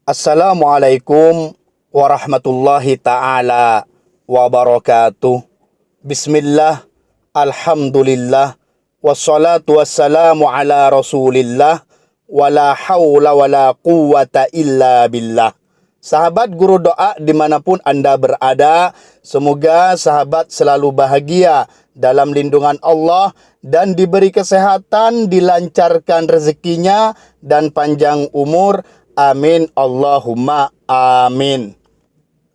Assalamualaikum warahmatullahi ta'ala wabarakatuh. Bismillah, alhamdulillah, wassalatu wassalamu ala rasulillah, wala hawla wala quwwata illa billah. Sahabat Guru Doa dimanapun Anda berada, semoga sahabat selalu bahagia dalam lindungan Allah dan diberi kesehatan, dilancarkan rezekinya, dan panjang umur. Amin, Allahumma amin.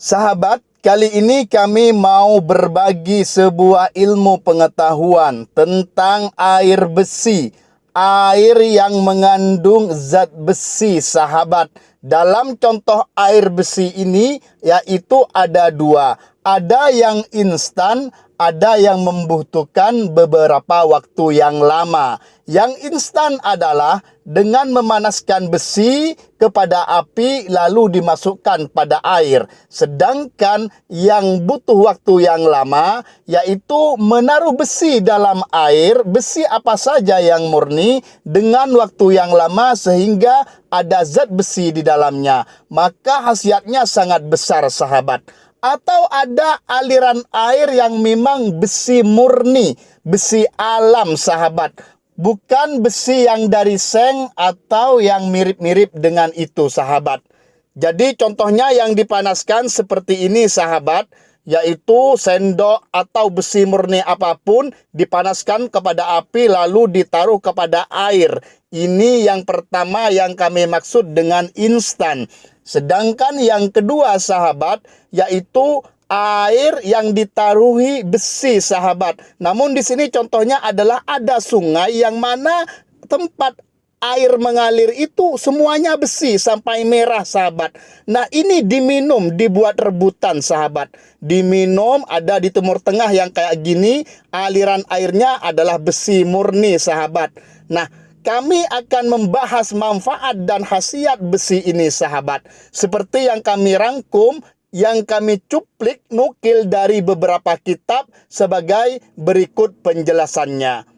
Sahabat, kali ini kami mau berbagi sebuah ilmu pengetahuan tentang air besi. Air yang mengandung zat besi, sahabat. Dalam contoh air besi ini, yaitu ada dua. Ada yang instan, ada yang membutuhkan beberapa waktu yang lama. Yang instan adalah dengan memanaskan besi kepada api lalu dimasukkan pada air. Sedangkan yang butuh waktu yang lama yaitu menaruh besi dalam air, besi apa saja yang murni dengan waktu yang lama sehingga ada zat besi di dalamnya. Maka khasiatnya sangat besar, sahabat. Atau ada aliran air yang memang besi murni, besi alam, sahabat. Bukan besi yang dari seng atau yang mirip-mirip dengan itu, sahabat. Jadi contohnya yang dipanaskan seperti ini, sahabat, yaitu sendok atau besi murni apapun dipanaskan kepada api lalu ditaruh kepada air. Ini yang pertama yang kami maksud dengan instan. Sedangkan yang kedua, sahabat, yaitu air yang ditaruhi besi, sahabat. Namun di sini contohnya adalah ada sungai yang mana tempat air mengalir itu semuanya besi sampai merah, sahabat. Nah, ini diminum, dibuat rebutan, sahabat. Diminum, ada di Timur Tengah yang kayak gini, aliran airnya adalah besi murni, sahabat. Nah, kami akan membahas manfaat dan khasiat besi ini, sahabat. Seperti yang kami rangkum, yang kami cuplik nukil dari beberapa kitab sebagai berikut penjelasannya.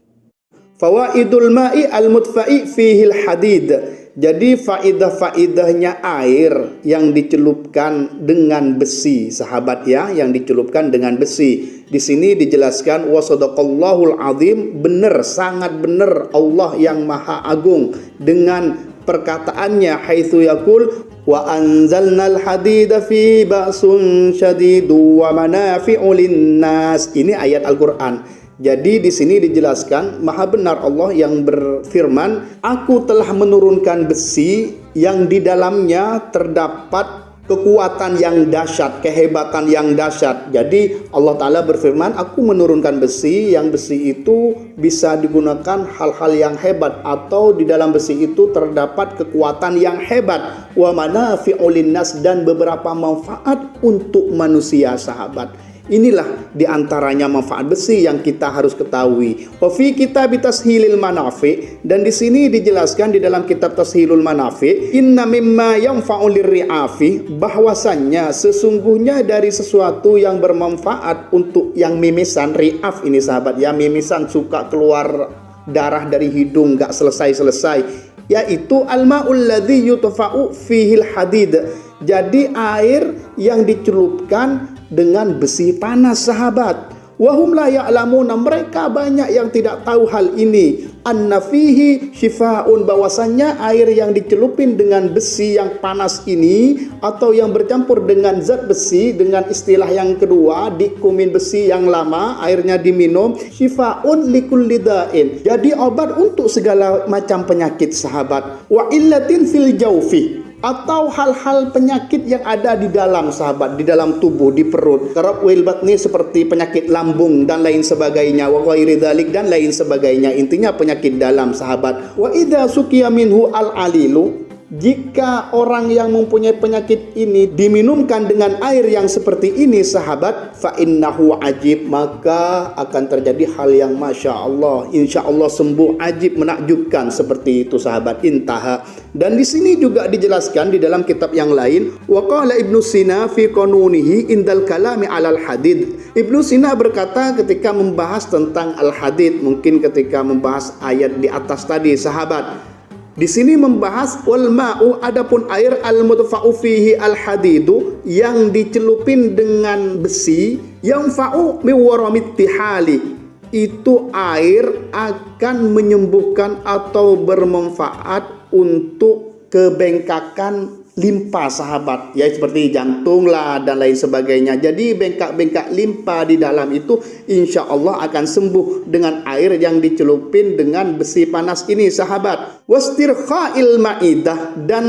Fawaidul ma'i al-mutfa'i fihil hadid. Jadi faidah-faidahnya air yang dicelupkan dengan besi, sahabat ya, yang dicelupkan dengan besi. Di sini dijelaskan wa sadaqallahul azim, benar, sangat benar Allah yang Maha Agung dengan perkataannya haitsu yaqul wa anzalnal hadida fi ba'sun syadidu wa manafi'u linnas. Ini ayat Al-Qur'an. Jadi di sini dijelaskan maha benar Allah yang berfirman, aku telah menurunkan besi yang di dalamnya terdapat kekuatan yang dahsyat, kehebatan yang dahsyat. Jadi Allah Ta'ala berfirman, aku menurunkan besi, yang besi itu bisa digunakan hal-hal yang hebat, atau di dalam besi itu terdapat kekuatan yang hebat. Wa manafi'u linnas, dan beberapa manfaat untuk manusia, sahabat. Inilah diantaranya manfaat besi yang kita harus ketahui. Wa fi kitab tashilil manafi, dan di sini dijelaskan di dalam kitab tashilul manafi, inna mimma yanfa'u lirri'afi, bahwasannya sesungguhnya dari sesuatu yang bermanfaat untuk yang mimisan, ri'af ini, sahabat ya, mimisan suka keluar darah dari hidung gak selesai-selesai, yaitu al-ma'ul ladzi yutfa'u fihil hadid. Jadi air yang dicelupkan dengan besi panas, sahabat. Wahum la ya'lamuna, mereka banyak yang tidak tahu hal ini. Anna fihi shifaun, bahwasannya air yang dicelupin dengan besi yang panas ini atau yang bercampur dengan zat besi, dengan istilah yang kedua dikumin besi yang lama, airnya diminum, shifaun likulli da'in, jadi obat untuk segala macam penyakit, sahabat. Wa illatin fil jawfi, atau hal-hal penyakit yang ada di dalam, sahabat, di dalam tubuh, di perut. Karab wil batni, seperti penyakit lambung dan lain sebagainya. Wa ghairi dzalik, dan lain sebagainya. Intinya penyakit dalam, sahabat. Wa idza suqiya minhu al-alilu, jika orang yang mempunyai penyakit ini diminumkan dengan air yang seperti ini, sahabat, fa innahu ajib, maka akan terjadi hal yang masya Allah, insya Allah sembuh, ajib, menakjubkan, seperti itu, sahabat. Intaha. Dan di sini juga dijelaskan di dalam kitab yang lain, wa qala Ibnu Sina fi qanunihi indal kalami alal hadid. Ibnu Sina berkata ketika membahas tentang al hadid, mungkin ketika membahas ayat di atas tadi, sahabat, Di sini membahas wal ma'u, adapun air al mudfa'u fihi al hadidu, yang dicelupin dengan besi, yang fa'u mi waramit tihali, itu air akan menyembuhkan atau bermanfaat untuk kebengkakan limpa sahabat, ya seperti jantung lah dan lain sebagainya. Jadi bengkak-bengkak limpa di dalam itu insya Allah akan sembuh dengan air yang dicelupin dengan besi panas ini sahabat. Wastirkha'il ma'idah, dan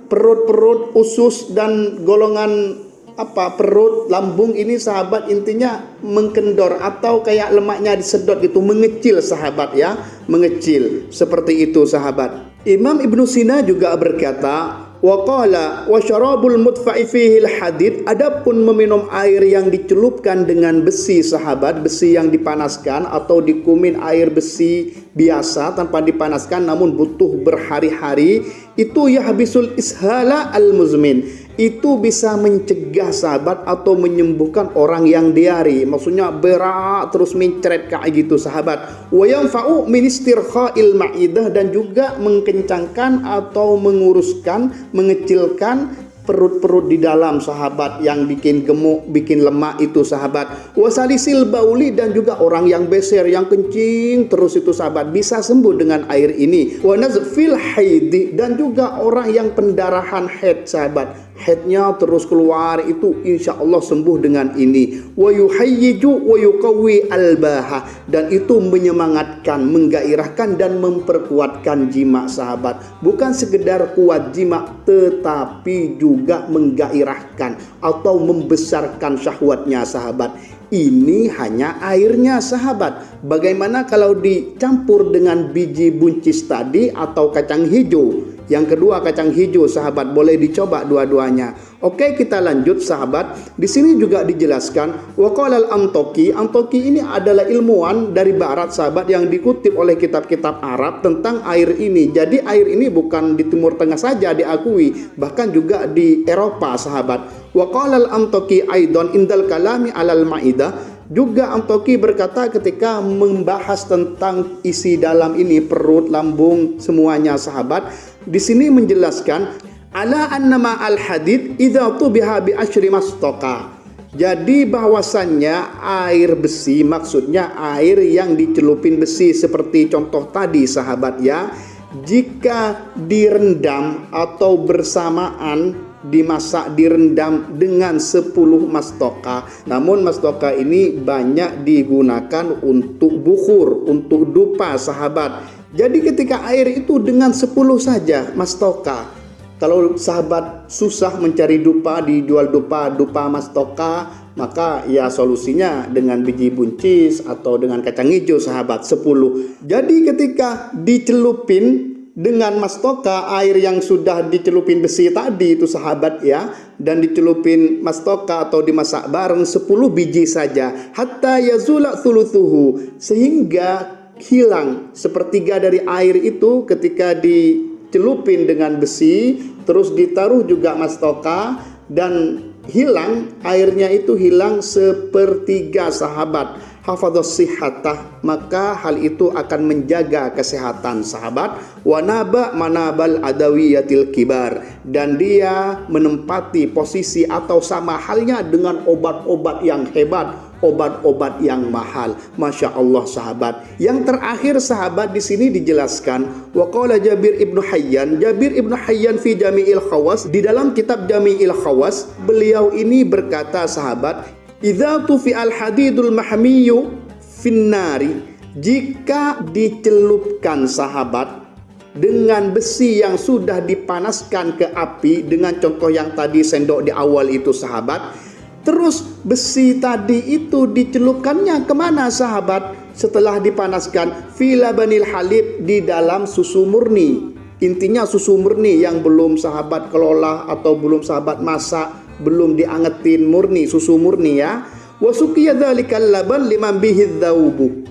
perut-perut, usus dan golongan perut, lambung ini sahabat intinya mengkendor atau kayak lemaknya disedot gitu, mengecil sahabat ya, mengecil seperti itu sahabat. Imam Ibnu Sina juga berkata, wa qala wa syarabul mudfa'i fihi al-hadid, adapun meminum air yang dicelupkan dengan besi sahabat, besi yang dipanaskan atau dikumin air besi biasa tanpa dipanaskan namun butuh berhari-hari, itu yahbisul ishala al-muzmin, itu bisa mencegah sahabat atau menyembuhkan orang yang diare, maksudnya berak terus mencret kayak gitu sahabat. Wa yanfa'u min istirkha'il ma'idah, dan juga mengkencangkan atau menguruskan, mengecilkan perut-perut di dalam sahabat yang bikin gemuk, bikin lemak itu sahabat. Wasalisil bauli, dan juga orang yang beser, yang kencing terus itu sahabat, bisa sembuh dengan air ini. Wa nazfil haidi, dan juga orang yang pendarahan haid sahabat, haidnya terus keluar itu insya Allah sembuh dengan ini. Wa yuhayyiju wa yuqawwi albaha, dan itu menyemangatkan, menggairahkan dan memperkuatkan jima sahabat. Bukan sekedar kuat jima, tetapi juga menggairahkan atau membesarkan syahwatnya sahabat. Ini hanya airnya sahabat. Bagaimana kalau dicampur dengan biji buncis tadi atau kacang hijau? Yang kedua kacang hijau sahabat, boleh dicoba dua-duanya. Oke, kita lanjut sahabat. Di sini juga dijelaskan waqala al-Antoki. Antoki ini adalah ilmuwan dari barat sahabat yang dikutip oleh kitab-kitab Arab tentang air ini. Jadi air ini bukan di Timur Tengah saja diakui, bahkan juga di Eropa sahabat. Waqala al-Antoki aidan indal kalami alal ma'idah. Juga Antoki berkata ketika membahas tentang isi dalam ini, perut, lambung, semuanya sahabat, di sini menjelaskan ala annama al-hadid idza tubiha bi asyri mastoka. Jadi bahwasannya air besi, maksudnya air yang dicelupin besi seperti contoh tadi sahabat ya, jika direndam atau bersamaan dimasak, direndam dengan 10 mastoka. Namun mastoka ini banyak digunakan untuk bukhur, untuk dupa sahabat. Jadi ketika air itu dengan 10 saja mastoka. Kalau sahabat susah mencari dupa, dijual dupa mastoka, maka ya solusinya dengan biji buncis atau dengan kacang hijau sahabat 10. Jadi ketika dicelupin dengan mastoka, air yang sudah dicelupin besi tadi itu sahabat ya, dan dicelupin mastoka atau dimasak bareng 10 biji saja, hatta yazula thuluthuhu, sehingga hilang sepertiga dari air itu ketika dicelupin dengan besi, terus ditaruh juga mastoka dan hilang airnya, itu hilang sepertiga sahabat. Hafadhus sihatah, maka hal itu akan menjaga kesehatan sahabat. Wanaba manabal adawiyatil kibar, dan dia menempati posisi atau sama halnya dengan obat-obat yang hebat, obat-obat yang mahal. Masya Allah sahabat. Yang terakhir sahabat di sini dijelaskan waqala Jabir ibnu Hayyan. Jabir ibnu Hayyan fi Jami'il Khawas, di dalam kitab Jami'il Khawas, beliau ini berkata sahabat, idza tufi al-hadidul mahmiyu finnari, jika dicelupkan sahabat dengan besi yang sudah dipanaskan ke api, dengan contoh yang tadi sendok di awal itu sahabat, terus besi tadi itu dicelupkannya kemana sahabat setelah dipanaskan? Fi labanil halib, di dalam susu murni. Intinya susu murni yang belum sahabat kelola atau belum sahabat masak, belum diangetin, murni, susu murni ya. Wasuqiya dzalikal laban liman bihi dzaubu,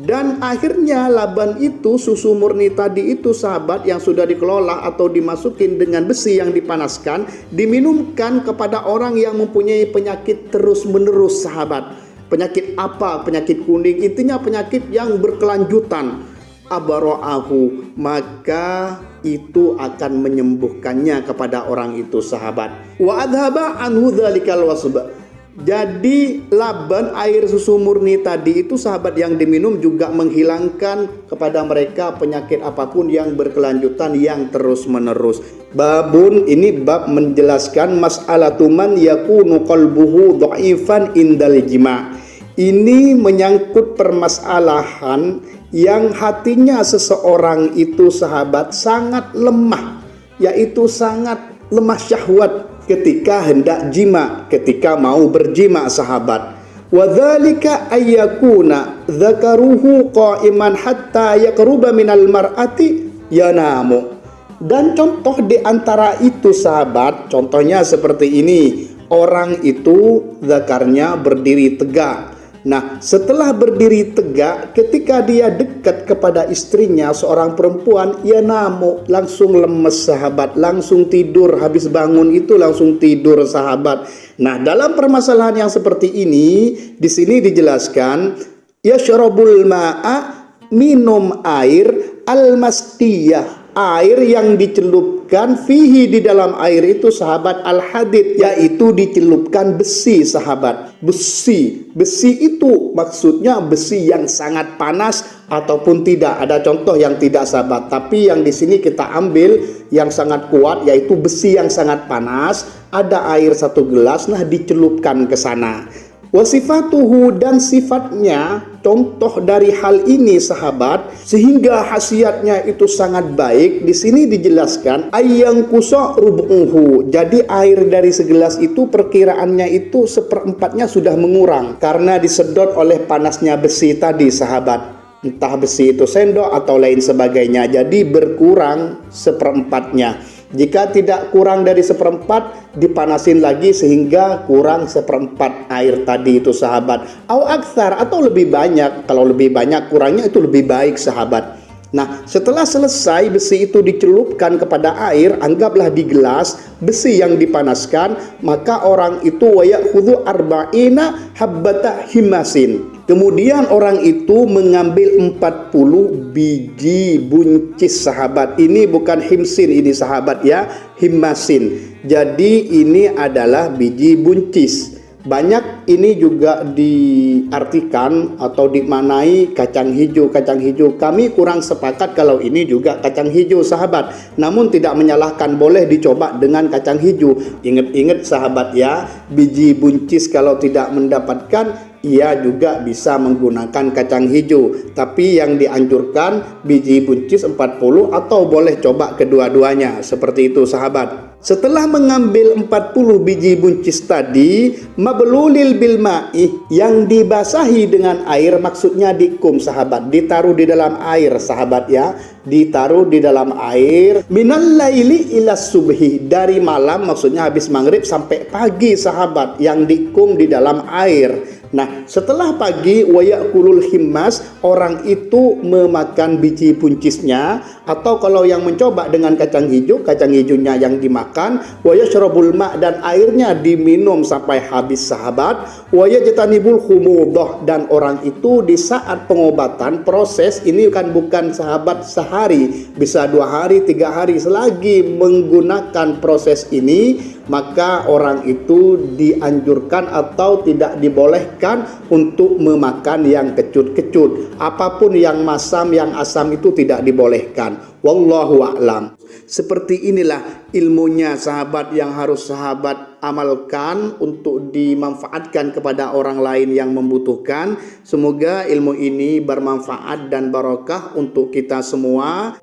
dan akhirnya laban itu, susu murni tadi itu sahabat yang sudah dikelola atau dimasukin dengan besi yang dipanaskan, diminumkan kepada orang yang mempunyai penyakit terus menerus sahabat. Penyakit apa? Penyakit kuning, intinya penyakit yang berkelanjutan. Abara'ahu, maka itu akan menyembuhkannya kepada orang itu sahabat. Wa adhaba anhu dzalikal wasba. Jadi laban air susu murni tadi itu sahabat yang diminum juga menghilangkan kepada mereka penyakit apapun yang berkelanjutan yang terus menerus. Babun, ini bab menjelaskan mas'alatu man yakunu qalbuhu dha'ifan indal jima'. Ini menyangkut permasalahan yang hatinya seseorang itu sahabat sangat lemah, yaitu sangat lemah syahwat ketika hendak jima, ketika mau berjima sahabat. Wa dzalika ayyakuna dzakaruhu qa'iman hatta yaqruba minal mar'ati yanamu. Dan contoh di antara itu sahabat, contohnya seperti ini. Orang itu zakarnya berdiri tegak. Nah, setelah berdiri tegak, ketika dia dekat kepada istrinya, seorang perempuan, ya namu, langsung lemes sahabat, langsung tidur, habis bangun itu langsung tidur sahabat. Nah, dalam permasalahan yang seperti ini, di sini dijelaskan, yashrabul ma'a, minum air, al-mastiyah, air yang dicelupkan fihi di dalam air itu sahabat al-hadid, yaitu dicelupkan besi sahabat. Besi itu maksudnya besi yang sangat panas ataupun tidak. Ada contoh yang tidak sahabat, tapi yang di sini kita ambil yang sangat kuat, yaitu besi yang sangat panas. Ada air 1 gelas, nah dicelupkan ke sana. Wasifatuhu, dan sifatnya, contoh dari hal ini sahabat, sehingga khasiatnya itu sangat baik. Di sini dijelaskan ayang kusa rubuhu. Jadi air dari segelas itu perkiraannya itu 1/4-nya sudah mengurang karena disedot oleh panasnya besi tadi sahabat. Entah besi itu sendok atau lain sebagainya. Jadi berkurang 1/4-nya. Jika tidak kurang dari 1/4, dipanasin lagi sehingga kurang 1/4 air tadi itu sahabat. Au aksar, atau lebih banyak. Kalau lebih banyak kurangnya itu lebih baik sahabat. Nah, setelah selesai besi itu dicelupkan kepada air, anggaplah di gelas besi yang dipanaskan, maka orang itu wayakhudhu arba'ina habbata himasin. Kemudian orang itu mengambil 40 biji buncis sahabat. Ini bukan himsin ini sahabat ya, himasin. Jadi ini adalah biji buncis. Banyak ini juga diartikan atau dimaknai kacang hijau. Kacang hijau kami kurang sepakat kalau ini juga kacang hijau sahabat. Namun tidak menyalahkan, boleh dicoba dengan kacang hijau. Ingat-ingat sahabat ya, biji buncis kalau tidak mendapatkan, ia juga bisa menggunakan kacang hijau. Tapi yang dianjurkan biji buncis 40 atau boleh coba kedua-duanya. Seperti itu sahabat. Setelah mengambil 40 biji buncis tadi, mablulil bil ma'i, yang dibasahi dengan air, maksudnya dikum sahabat, ditaruh di dalam air sahabat ya, ditaruh di dalam air minal laili ila subhi, dari malam maksudnya habis maghrib sampai pagi sahabat, yang dikum di dalam air. Nah, setelah pagi wayakulul himmas, orang itu memakan biji buncisnya, atau kalau yang mencoba dengan kacang hijaunya yang dimakan, wayashrabul ma', dan airnya diminum sampai habis sahabat, wayajtanibul khumudah, dan orang itu di saat pengobatan proses ini kan bukan sahabat sehari, bisa 2 hari 3 hari, selagi menggunakan proses ini maka orang itu dianjurkan atau tidak dibolehkan untuk memakan yang kecut-kecut. Apapun yang masam, yang asam itu tidak dibolehkan. Wallahu a'lam. Seperti inilah ilmunya sahabat yang harus sahabat amalkan untuk dimanfaatkan kepada orang lain yang membutuhkan. Semoga ilmu ini bermanfaat dan barokah untuk kita semua.